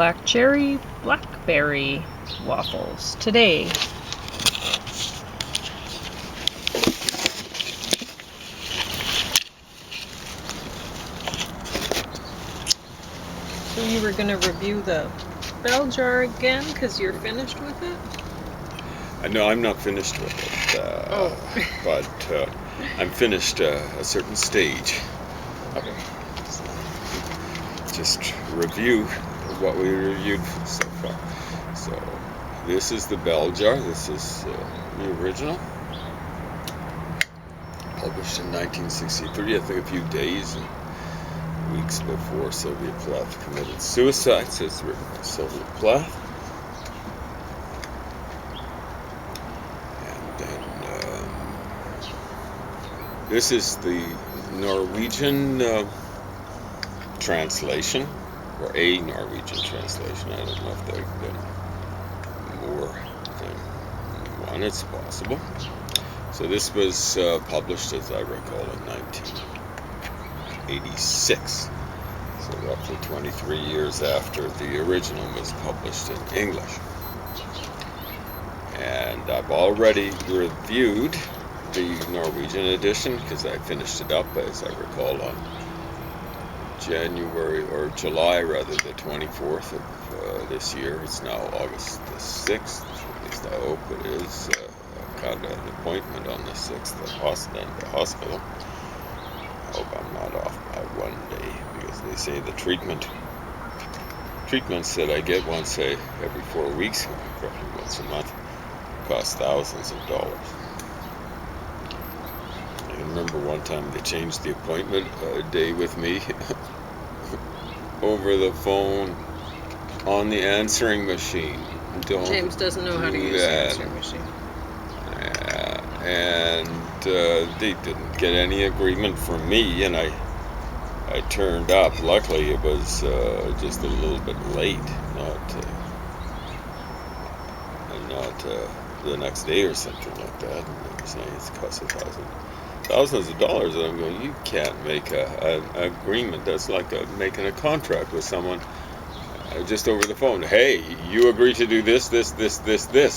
black cherry blackberry waffles today. So you were going to review the bell jar again because you're finished with it? No, I'm not finished with it. But I'm finished a certain stage. Okay. Just review what we reviewed so far. So this is the bell jar. This is the original. Published in 1963, I think a few days and weeks before Sylvia Plath committed suicide. So it's written by Sylvia Plath. And then this is the Norwegian translation, or a Norwegian translation. I don't know if there have been more than one. It's possible. So this was published, as I recall, in 1986. So roughly 23 years after the original was published in English. And I've already reviewed the Norwegian edition because I finished it up, as I recall, on January or July, rather, the 24th of this year. It's now August the 6th. At least I hope it is. I've got an appointment on the 6th at the hospital. I hope I'm not off by one day, because they say the treatments that I get once every 4 weeks, roughly once a month, cost thousands of dollars. I remember one time they changed the appointment day with me over the phone on the answering machine. James doesn't know how to use the answering machine. And they didn't get any agreement from me, and I turned up. Luckily, it was just a little bit late, not the next day or something like that. And they were saying it's cost thousands of dollars, and I'm going, you can't make an agreement. That's like making a contract with someone just over the phone. Hey, you agree to do this,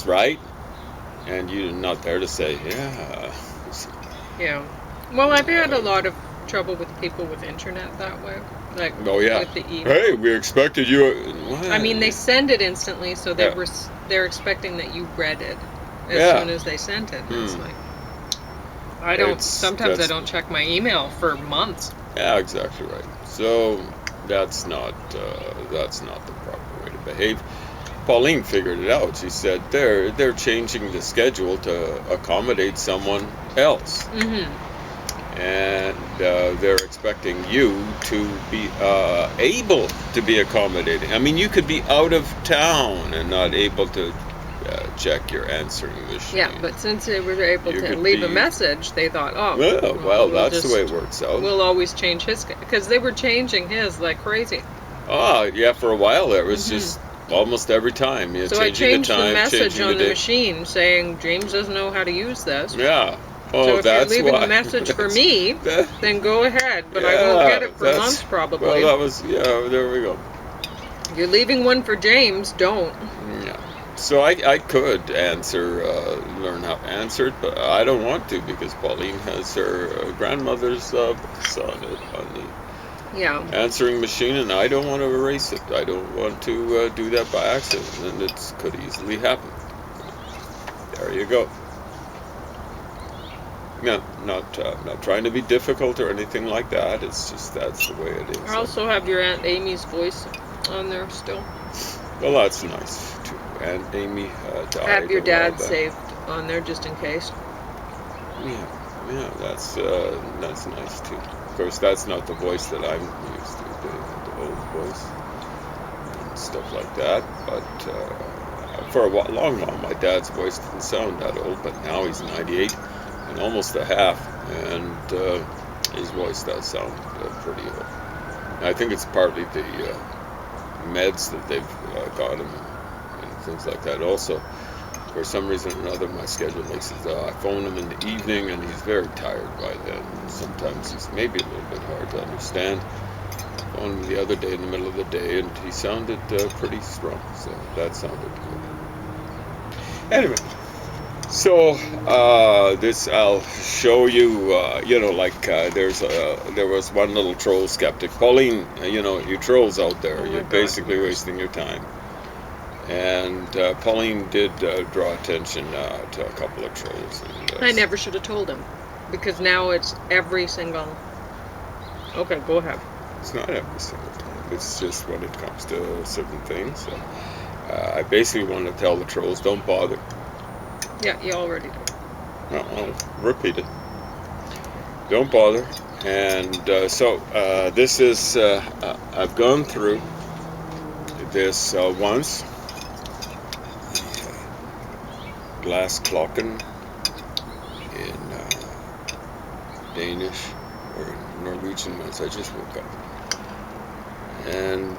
right? And you're not there to say, yeah. Yeah. Well, I've had a lot of trouble with people with internet that way. Like, oh, yeah. With the email. Hey, we expected you. What? I mean, they send it instantly, so they're expecting that you read it as soon as they sent it. It's like, sometimes I don't check my email for months. Yeah, exactly right. So that's not the proper way to behave. Pauline figured it out. She said they're changing the schedule to accommodate someone else. Mm-hmm. And they're expecting you to be able to be accommodating. I mean, you could be out of town and not able to check your answering machine. Yeah, but since they were able to leave a message, they thought, well, that's the way it works out. We'll always change his, because they were changing his like crazy. Oh, yeah, for a while there was just almost every time. So I changed the message on the machine saying, James doesn't know how to use this. Yeah. Oh, so if that's you're leaving why. a message for me, then go ahead. But I won't get it for months probably. Well, that was, there we go. If you're leaving one for James, don't. Yeah. So I could learn how to answer it, but I don't want to, because Pauline has her grandmother's books on the answering machine, and I don't want to erase it. I don't want to do that by accident, and it could easily happen. There you go. Yeah, not trying to be difficult or anything like that. It's just that's the way it is. I also have your Aunt Amy's voice on there still. Well, that's nice too. Aunt Amy died. Have your dad saved on there just in case. Yeah, that's nice too. Of course, that's not the voice that I'm used to, the old voice and stuff like that. But for a long while, my dad's voice didn't sound that old, but now he's 98 and almost a half, and his voice does sound pretty old. And I think it's partly the meds that they've got him and things like that. Also, for some reason or another, my schedule makes it I phone him in the evening, and he's very tired by then. Sometimes he's maybe a little bit hard to understand. phoned him the other day in the middle of the day, and he sounded pretty strong. So that sounded good. Anyway, so this I'll show you. There was one little troll skeptic, Pauline. You trolls out there, you're basically wasting your time. And Pauline did draw attention to a couple of trolls. And, I never should have told him, because now it's every single. Okay, go ahead. It's not every single time. It's just when it comes to certain things. I basically want to tell the trolls, don't bother. Yeah, you already did. No, I'll repeat it. Don't bother. And this is, I've gone through this once. Glass klokken in Danish, or in Norwegian once. I just woke up. And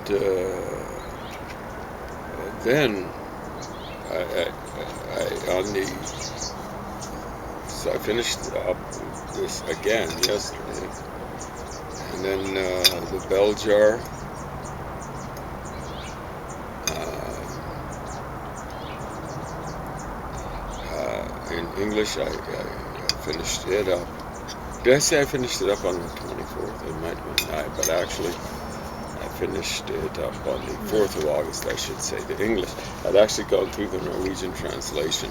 then so I finished up this again yesterday, and then the bell jar, in English I finished it up. Did I say I finished it up on the 24th? It might have been, but actually I finished it up on the 4th of August, I should say. The English, I'd actually gone through the Norwegian translation.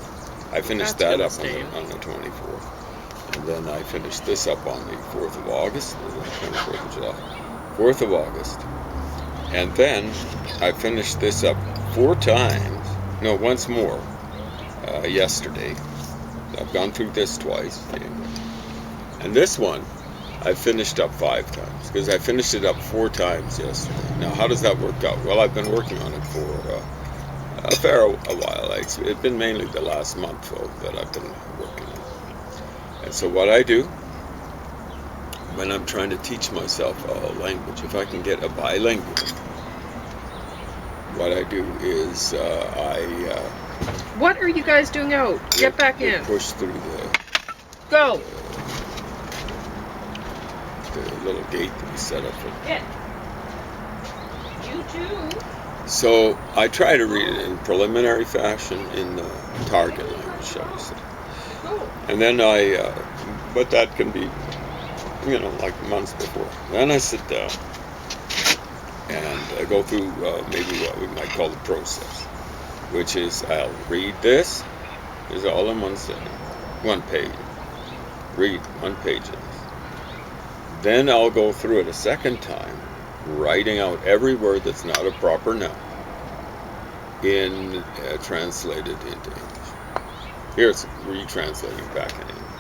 I finished that up on the 24th. And then I finished this up on the 4th of August, or the 24th of July. 4th of August. And then I finished this up once more, yesterday. I've gone through this twice. And this one, I finished up 5 times, because I finished it up 4 times yesterday. Now, how does that work out? Well, I've been working on it for a while. It's been mainly the last month that I've been working on it. And so what I do, when I'm trying to teach myself a language, if I can get a bilingual, what I do is What are you guys doing out? Get back in. Push through the... Go! The little gate that we set up for... Yeah. You too. So I try to read it in preliminary fashion in the target language, shall we say. Oh. And then but that can be, like months before. Then I sit down and I go through maybe what we might call the process, which is I'll read this. It's all in one sitting, 1 page. Read 1 page of this. Then I'll go through it a second time, writing out every word that's not a proper noun, translated into English. Here it's retranslating back in English.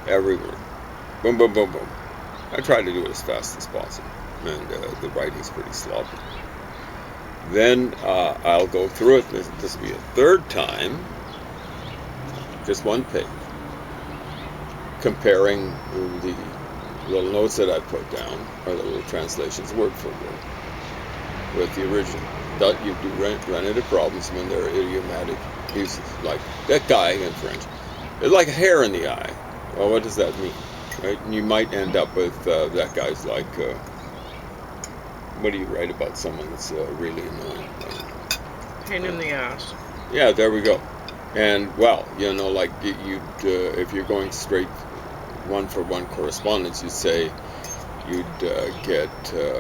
Every word. Boom, boom, boom, boom. I try to do it as fast as possible, and the writing's pretty sloppy. Then I'll go through it. This will be a 3rd time, just 1 page, comparing the little notes that I put down, or the little translations word for word, with the original. That you do run into problems when there are idiomatic uses, like that guy in French. It's like a hair in the eye. Well, what does that mean? Right? And you might end up with that guy's like, what do you write about someone that's really annoying? Pain in the ass. Yeah, there we go. And, well, like if you're going straight 1-for-1 correspondence, you'd say you'd get the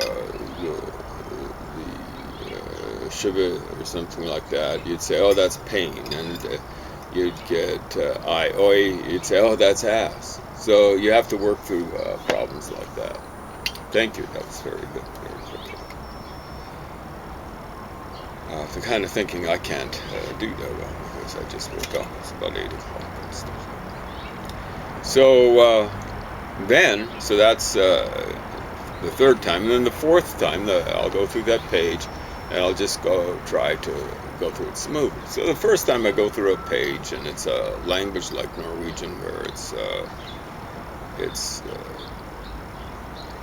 shiva or something like that. You'd say, oh, that's pain. And you'd get oi, you'd say, oh, that's ass. So you have to work through problems like that. Thank you. That was very good. Very good. The kind of thinking I can't do that well, because I just woke up. It's about 8 o'clock and stuff. So so that's the 3rd time. And then the 4th time, I'll go through that page, and I'll just try to go through it smoothly. So the first time I go through a page, and it's a language like Norwegian, where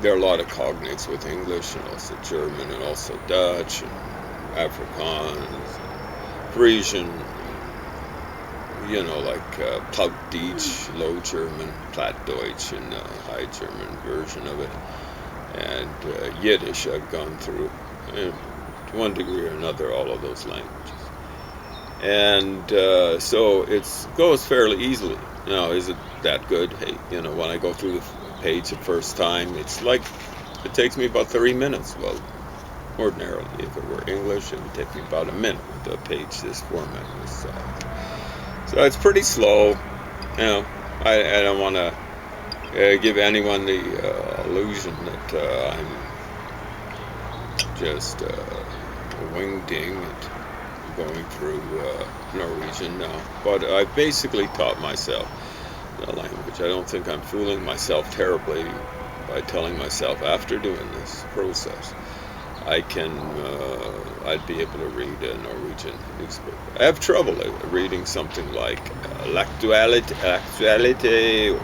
there are a lot of cognates with English, and also German, and also Dutch, and Afrikaans, Frisian, like Plattdeutsch, Low German, Plattdeutsch, and High German version of it. and Yiddish. I've gone through, to one degree or another, all of those languages. And so it goes fairly easily. Now, is it that good? Hey, when I go through the page the first time, it's like it takes me about 30 minutes. Well, ordinarily, if it were English, it would take me about a minute with a page this format. So it's pretty slow. I don't want to give anyone the illusion that I'm just wingding it going through Norwegian now. But I've basically taught myself the language. I don't think I'm fooling myself terribly by telling myself after doing this process I'd be able to read a Norwegian newspaper. I have trouble reading something like L'Actualité or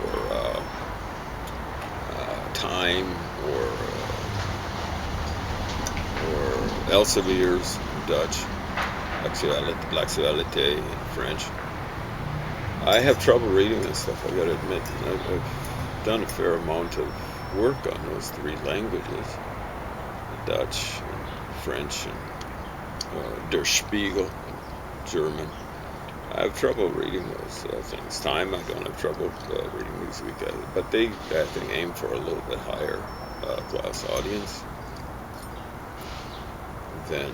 Time or Elsevier's in Dutch, L'Actualité in French. I have trouble reading this stuff, I gotta admit. I've done a fair amount of work on those three languages. Dutch, and French, and Der Spiegel, German. I have trouble reading those things. Time, I don't have trouble reading Newsweek, but they, I think, aim for a little bit higher class audience than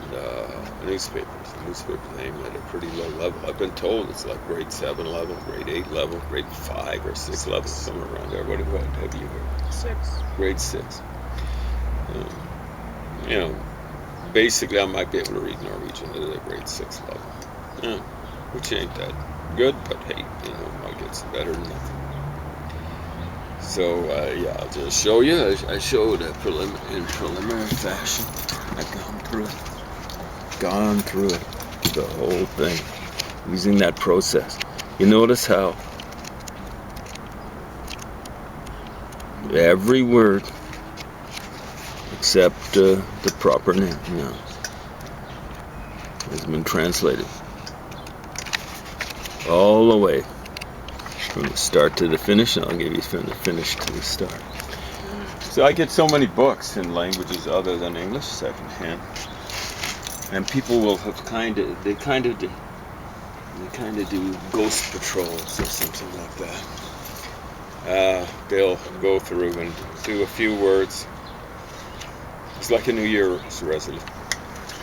newspapers. Newspapers aim at a pretty low level. I've been told it's like grade 7 level, grade 8 level, grade 5 or 6 level, somewhere around there. What have you heard? 6. Grade 6. Basically I might be able to read Norwegian at a grade 6 level. Which ain't that good, but hey, I guess better than nothing. So, I'll just show you. I showed in preliminary fashion. I've gone through it, the whole thing, using that process. You notice how every word except the proper name has been translated all the way from the start to the finish, and I'll give you from the finish to the start. So I get so many books in languages other than English secondhand, and people will have they kind of do ghost patrols or something like that. They'll go through and do a few words. It's like a New Year's resolution.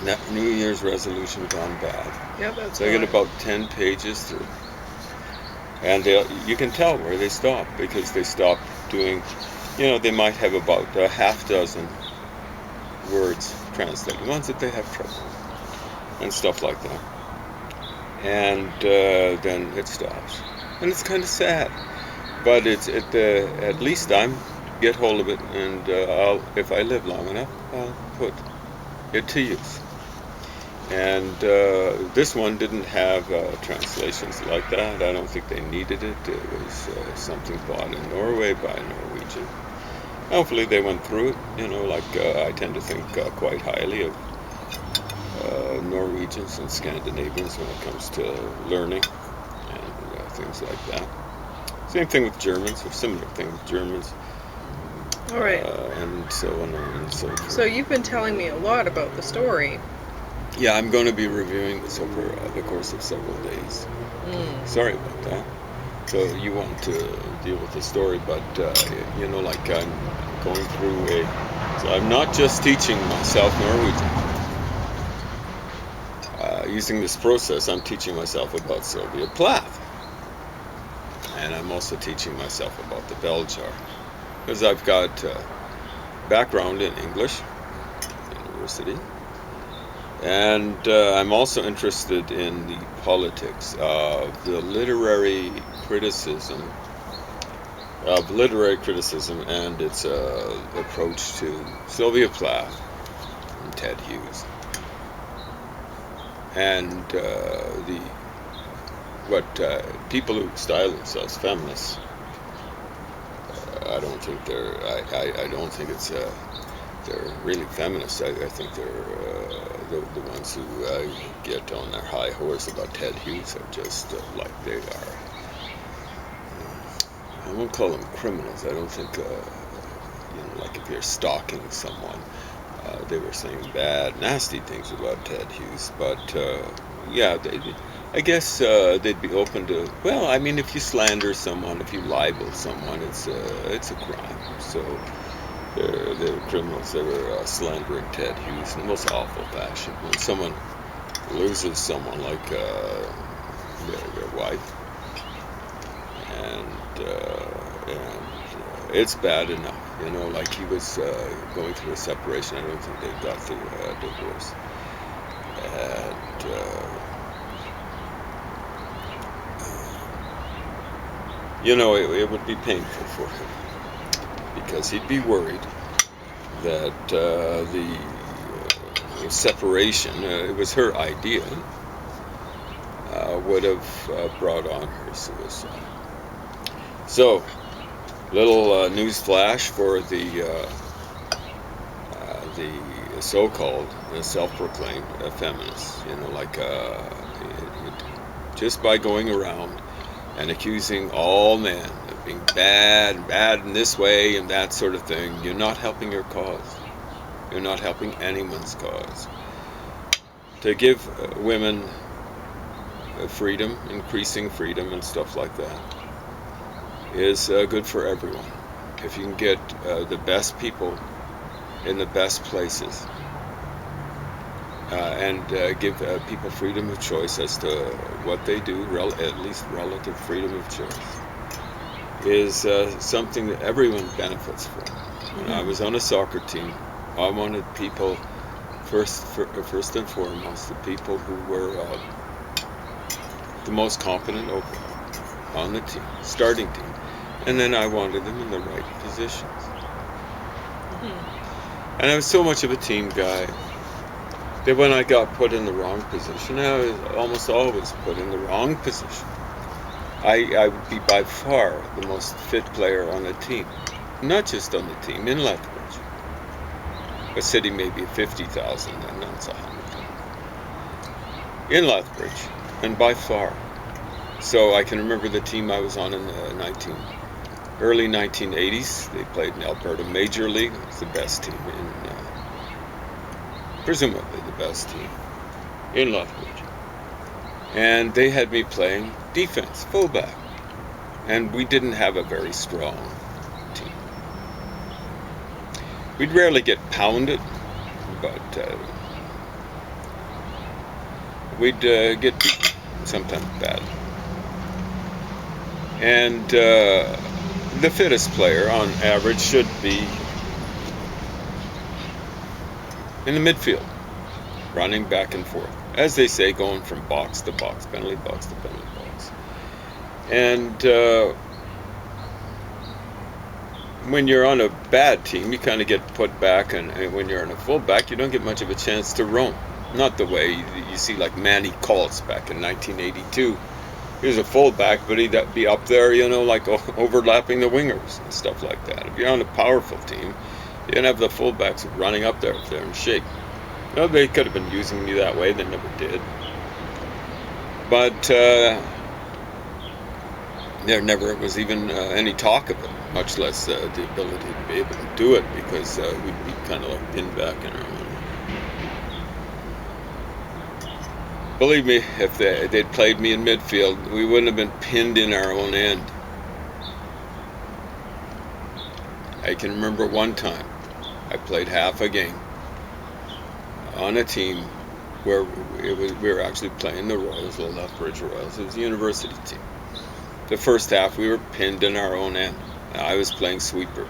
That New Year's resolution gone bad. Yeah, that's so I get about 10 pages through. And you can tell where they stop, because they stop doing, they might have about a half dozen words translated, ones that they have trouble with, and stuff like that. And then it stops. And it's kind of sad. But at least I'm get hold of it, and if I live long enough, I'll put it to use. And this one didn't have translations like that. I don't think they needed it. It was something bought in Norway by a Norwegian. Hopefully they went through it. I tend to think quite highly of Norwegians and Scandinavians when it comes to learning and things like that. Same thing with Germans, or similar thing with Germans. All right. And so on and so forth. So you've been telling me a lot about the story. Yeah, I'm going to be reviewing this over the course of several days. Sorry about that. So you want to deal with the story, but I'm going through so I'm not just teaching myself Norwegian. Using this process, I'm teaching myself about Sylvia Plath. And I'm also teaching myself about the bell jar. Because I've got background in English, university. And I'm also interested in the politics of the literary criticism and its approach to Sylvia Plath and Ted Hughes. And people who style themselves feminists, I don't think I don't think they're really feminists. I think they're the ones who get on their high horse about Ted Hughes are just like they are. I won't call them criminals. I don't think like if you're stalking someone. They were saying bad, nasty things about Ted Hughes, but yeah, I guess they'd be open to. Well, I mean, if you slander someone, if you libel someone, it's a crime. So they were criminals. They were slandering Ted Hughes in the most awful fashion. When someone loses someone like their wife, and it's bad enough. Like he was going through a separation. I don't think they got through a divorce. And it would be painful for him because he'd be worried that the separation, it was her idea, would have brought on her suicide. So, little news flash for the so-called self-proclaimed feminists. Just by going around and accusing all men of being bad in this way and that sort of thing, you're not helping your cause. You're not helping anyone's cause. To give women freedom, increasing freedom and stuff like that, is good for everyone. If you can get the best people in the best places and give people freedom of choice as to what they do, at least relative freedom of choice, is something that everyone benefits from. When I was on a soccer team, I wanted people, first and foremost, the people who were the most competent overall on the team, starting team. And then I wanted them in the right positions. And I was so much of a team guy that when I got put in the wrong position, I was almost always put in the wrong position. I would be by far the most fit player on the team. Not just on the team, in Lethbridge. A city maybe of 50,000, and now it's 100,000. In Lethbridge, and by far. So I can remember the team I was on in the early 1980s. They played in Alberta Major League. It was the best team presumably the best team in Lethbridge. And they had me playing defense, fullback. And we didn't have a very strong team. We'd rarely get pounded, but we'd get beaten, sometimes badly. And the fittest player, on average, should be in the midfield, running back and forth. As they say, going from box to box, penalty box to penalty box. And when you're on a bad team, you kind of get put back, and when you're on a fullback, you don't get much of a chance to roam. Not the way you see like Manny Colts back in 1982. He was a fullback, but he'd be up there, like overlapping the wingers and stuff like that. If you're on a powerful team, you don't have the fullbacks running up there if they're in shape. They could have been using me that way. They never did. But there never was even any talk of it, much less the ability to be able to do it, because we'd be kind of like pinned back in our own. Believe me, if they'd played me in midfield, we wouldn't have been pinned in our own end. I can remember one time I played half a game on a team where we were actually playing the Royals, the Lethbridge Royals. It was a university team. The first half we were pinned in our own end. I was playing sweeper,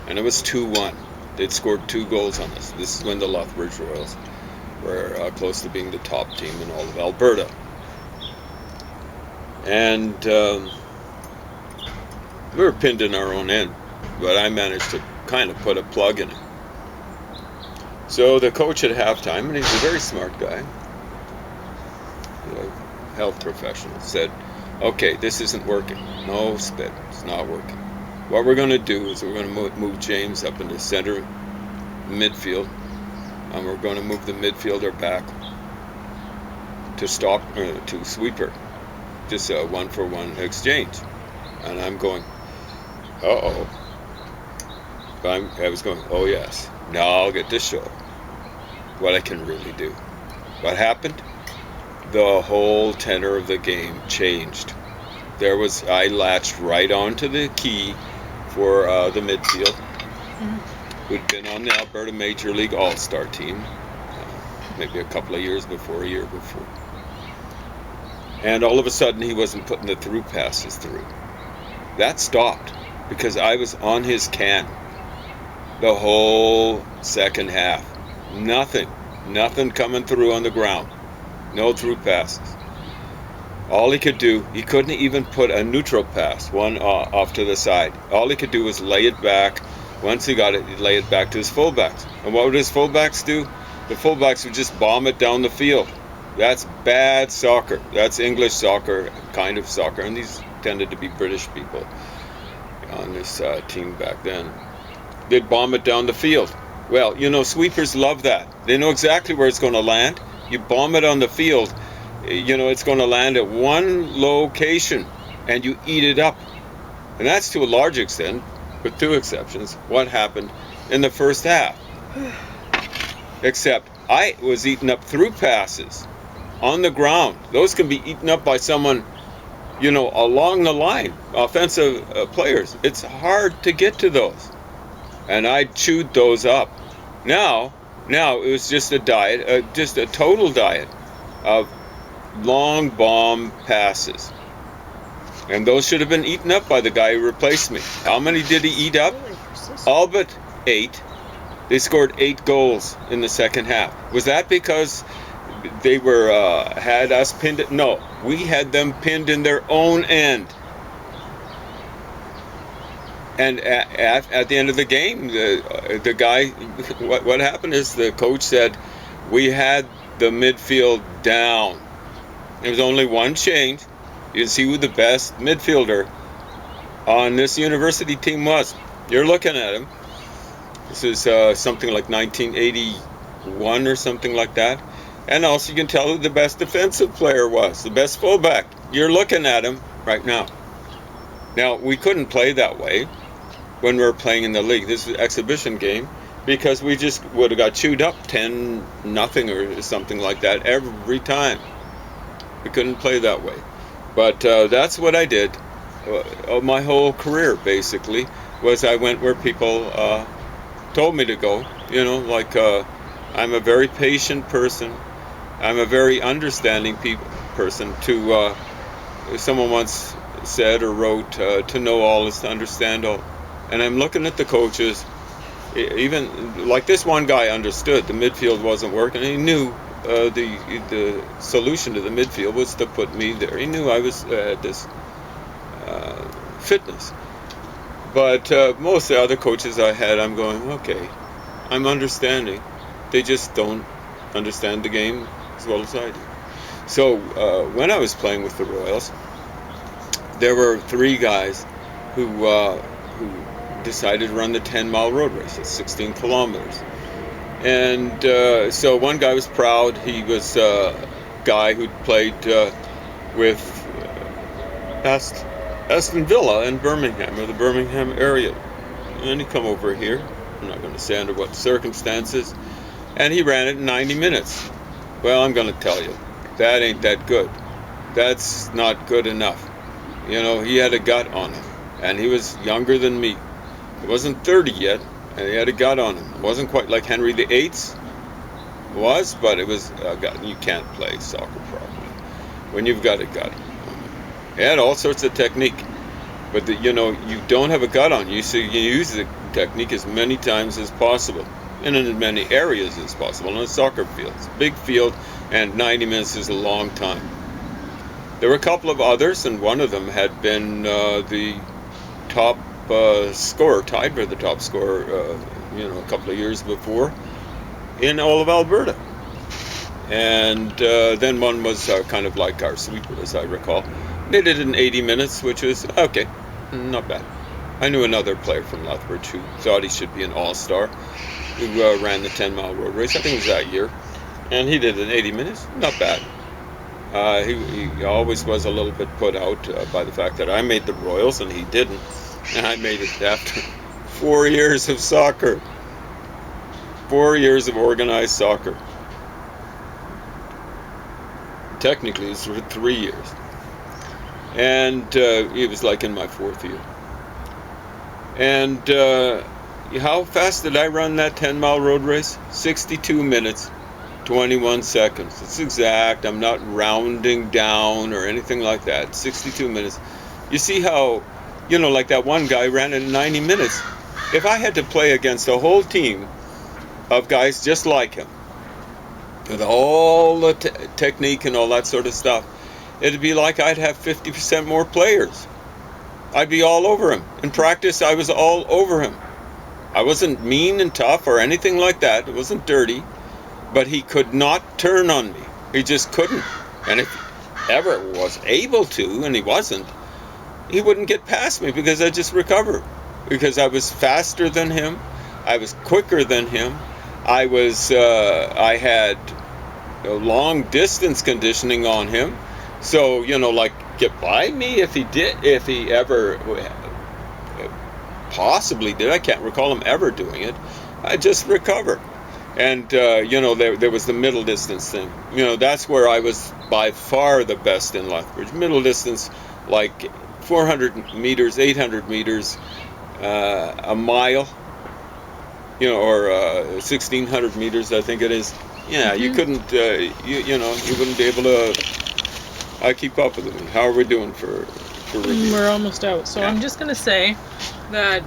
and it was 2-1. They'd scored 2 goals on us. This is when the Lethbridge Royals were close to being the top team in all of Alberta. And we were pinned in our own end, but I managed to kind of put a plug in it. So the coach at halftime, and he's a very smart guy, a health professional, said, okay, this isn't working. No spit, it's not working. What we're going to do is we're going to move James up into center midfield, and we're going to move the midfielder back to sweeper. Just a 1-for-1 exchange. And I'm going, uh-oh. I was going, oh yes, now I'll get to show what I can really do. What happened? The whole tenor of the game changed. I latched right onto the key for the midfield, who'd been on the Alberta Major League All-Star team, maybe a year before. And all of a sudden he wasn't putting the through passes through. That stopped because I was on his can the whole second half. Nothing coming through on the ground. No through passes. All he could do, he couldn't even put a neutral pass, one off to the side. All he could do was lay it back. Once he got it, he'd lay it back to his fullbacks. And what would his fullbacks do? The fullbacks would just bomb it down the field. That's bad soccer. That's English soccer, kind of soccer. And these tended to be British people on this team back then. They'd bomb it down the field. Well, sweepers love that. They know exactly where it's going to land. You bomb it on the field, it's going to land at one location, and you eat it up. And that's to a large extent, with two exceptions, what happened in the first half. Except I was eating up through passes on the ground. Those can be eaten up by someone, along the line, offensive players. It's hard to get to those. And I chewed those up. Now it was just a diet, just a total diet of long bomb passes. And those should have been eaten up by the guy who replaced me. How many did he eat up? All but 8. They scored 8 goals in the second half. Was that because they had us pinned? No, we had them pinned in their own end. And at the end of the game, the guy, what happened is the coach said, we had the midfield down. There was only one change. You can see who the best midfielder on this university team was. You're looking at him. This is something like 1981 or something like that. And also you can tell who the best defensive player was, the best fullback. You're looking at him right now. Now, we couldn't play that way when we were playing in the league. This is an exhibition game because we just would have got chewed up 10-0 or something like that every time. We couldn't play that way. But that's what I did. My whole career, basically, was I went where people told me to go. I'm a very patient person. I'm a very understanding person. Someone once said or wrote, to know all is to understand all. And I'm looking at the coaches, even like this one guy understood the midfield wasn't working. He knew the solution to the midfield was to put me there. He knew I was this fitness. But most of the other coaches I had, I'm going, okay, I'm understanding. They just don't understand the game as well as I do. So when I was playing with the Royals, there were 3 guys who decided to run the 10-mile road race. It's 16 kilometers. And so one guy was proud. He was a guy who'd played with Aston Villa in Birmingham, or the Birmingham area. And he come over here. I'm not going to say under what circumstances. And he ran it in 90 minutes. Well, I'm going to tell you, that ain't that good. That's not good enough. He had a gut on him. And he was younger than me. He wasn't 30 yet, and he had a gut on him. It wasn't quite like Henry VIII's was, but it was a gut. You can't play soccer properly when you've got a gut. He had all sorts of technique, but you don't have a gut on you, so you can use the technique as many times as possible, and in as many areas as possible on a soccer field. It's a big field, and 90 minutes is a long time. There were a couple of others, and one of them had been the top scorer, tied for the top scorer, a couple of years before in all of Alberta. And then one was kind of like our sweeper, as I recall. They did it in 80 minutes, which was okay, not bad. I knew another player from Lethbridge who thought he should be an all-star, who ran the 10-mile road race. I think it was that year. And he did it in 80 minutes, not bad. He always was a little bit put out by the fact that I made the Royals and he didn't. And I made it after 4 years of soccer. 4 years of organized soccer. Technically, it's for 3 years. And it was like in my 4th year. And how fast did I run that 10-mile road race? 62 minutes, 21 seconds. It's exact. I'm not rounding down or anything like that. 62 minutes. You see how, like that one guy ran in 90 minutes. If I had to play against a whole team of guys just like him, with all the technique and all that sort of stuff, it'd be like I'd have 50% more players. I'd be all over him. In practice, I was all over him. I wasn't mean and tough or anything like that. It wasn't dirty. But he could not turn on me. He just couldn't. And if he ever was able to, and he wasn't, he wouldn't get past me because I just recovered. Because I was faster than him. I was quicker than him. I had long distance conditioning on him. So, like, get by me if he ever possibly did. I can't recall him ever doing it. I just recovered. And, there was the middle distance thing. That's where I was by far the best in Lethbridge. Middle distance, like 400 meters, 800 meters, a mile, or 1,600 meters, I think it is. Yeah, you couldn't, you wouldn't be able to keep up with me. How are we doing for review? We're almost out. So I'm just going to say that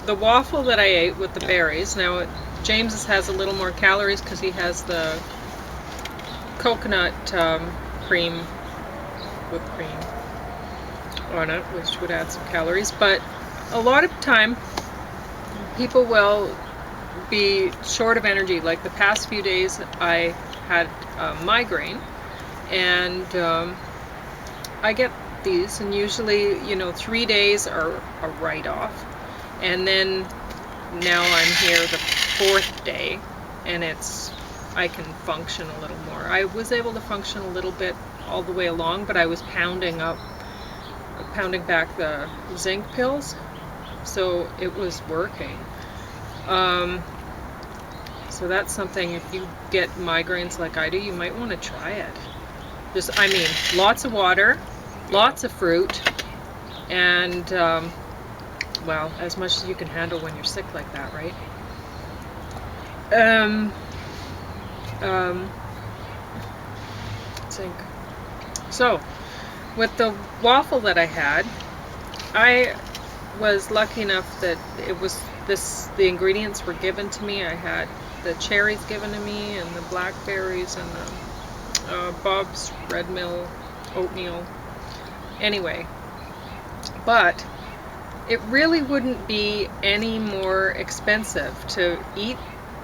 the waffle that I ate with the berries, now James's has a little more calories because he has the coconut cream, whipped cream on it, which would add some calories. But a lot of time, people will be short of energy. Like the past few days, I had a migraine, and I get these, and usually, 3 days are a write-off. And then now I'm here the 4th day, and I can function a little more. I was able to function a little bit all the way along, but I was pounding back the zinc pills, so it was working. So that's something, if you get migraines like I do, you might want to try it. Lots of water, lots of fruit, and as much as you can handle when you're sick like that, right? Zinc. So, with the waffle that I had, I was lucky enough that the ingredients were given to me. I had the cherries given to me, and the blackberries, and the Bob's Red Mill oatmeal. Anyway, but it really wouldn't be any more expensive to eat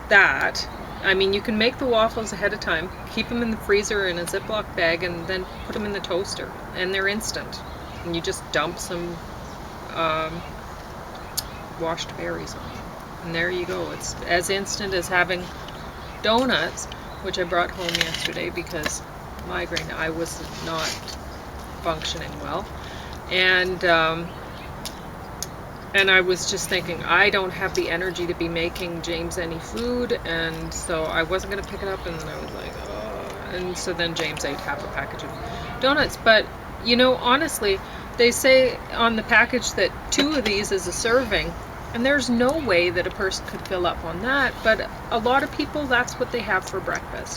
that. You can make the waffles ahead of time, keep them in the freezer in a Ziploc bag, and then put them in the toaster, and they're instant. And you just dump some washed berries on them, and there you go. It's as instant as having donuts, which I brought home yesterday because migraine, I was not functioning well, and I was just thinking, I don't have the energy to be making James any food, and so I wasn't going to pick it up, and then I was like, oh. And so then James ate half a package of donuts. But, honestly, they say on the package that 2 of these is a serving, and there's no way that a person could fill up on that, but a lot of people, that's what they have for breakfast.